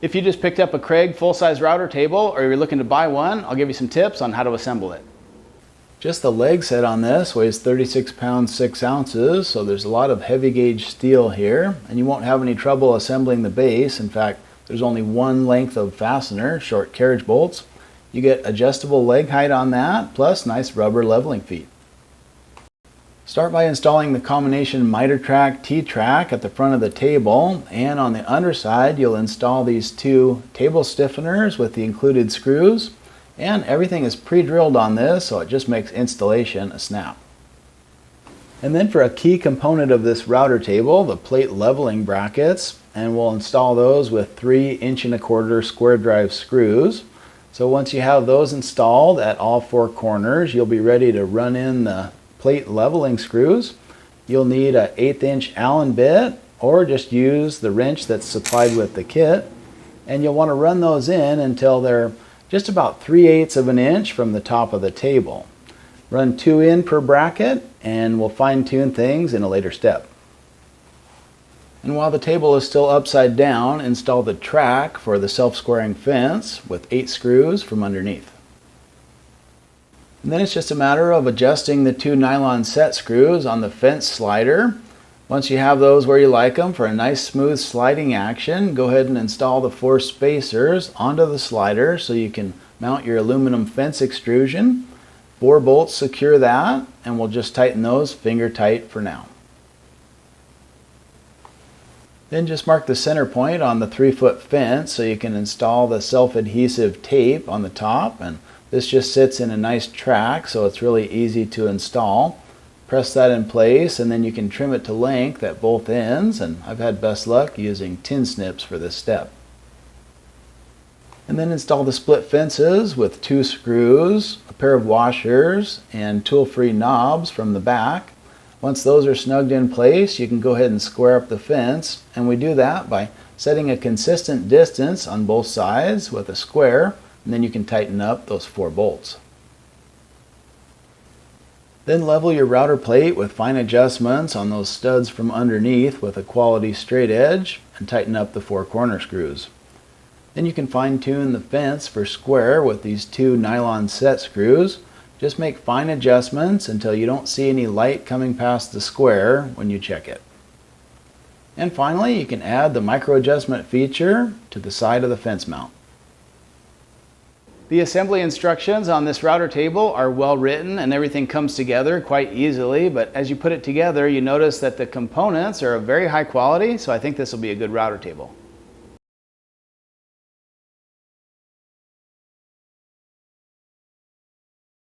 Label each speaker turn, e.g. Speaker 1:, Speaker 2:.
Speaker 1: If you just picked up a Kreg full-size router table or you're looking to buy one, I'll give you some tips on how to assemble it. Just the leg set on this weighs 36 pounds 6 ounces, so there's a lot of heavy gauge steel here, and you won't have any trouble assembling the base. In fact, there's only one length of fastener, short carriage bolts. You get adjustable leg height on that, plus nice rubber leveling feet. Start by installing the combination miter track T-track at the front of the table, and on the underside you'll install these two table stiffeners with the included screws, and everything is pre-drilled on this, so it just makes installation a snap. And then for a key component of this router table, the plate leveling brackets, and we'll install those with 3 1.25" square drive screws. So once you have those installed at all 4 corners, you'll be ready to run in the plate leveling screws. You'll need an 1/8" Allen bit, or just use the wrench that's supplied with the kit, and you'll want to run those in until they're just about 3/8 of an inch from the top of the table. Run 2 in per bracket, and we'll fine-tune things in a later step. And while the table is still upside down, install the track for the self-squaring fence with 8 screws from underneath. And then it's just a matter of adjusting the 2 nylon set screws on the fence slider. Once you have those where you like them for a nice smooth sliding action, go ahead and install the 4 spacers onto the slider so you can mount your aluminum fence extrusion. 4 bolts secure that, and we'll just tighten those finger tight for now. Then just mark the center point on the 3-foot fence so you can install the self-adhesive tape on the top, and this just sits in a nice track, so it's really easy to install. Press that in place, and then you can trim it to length at both ends, and I've had best luck using tin snips for this step. And then install the split fences with 2 screws, a pair of washers, and tool-free knobs from the back. Once those are snugged in place, you can go ahead and square up the fence, and we do that by setting a consistent distance on both sides with a square, and then you can tighten up those 4 bolts. Then level your router plate with fine adjustments on those studs from underneath with a quality straight edge, and tighten up the 4 corner screws. Then you can fine-tune the fence for square with these 2 nylon set screws. Just make fine adjustments until you don't see any light coming past the square when you check it. And finally, you can add the micro adjustment feature to the side of the fence mount. The assembly instructions on this router table are well written and everything comes together quite easily, but as you put it together you notice that the components are of very high quality, so I think this will be a good router table.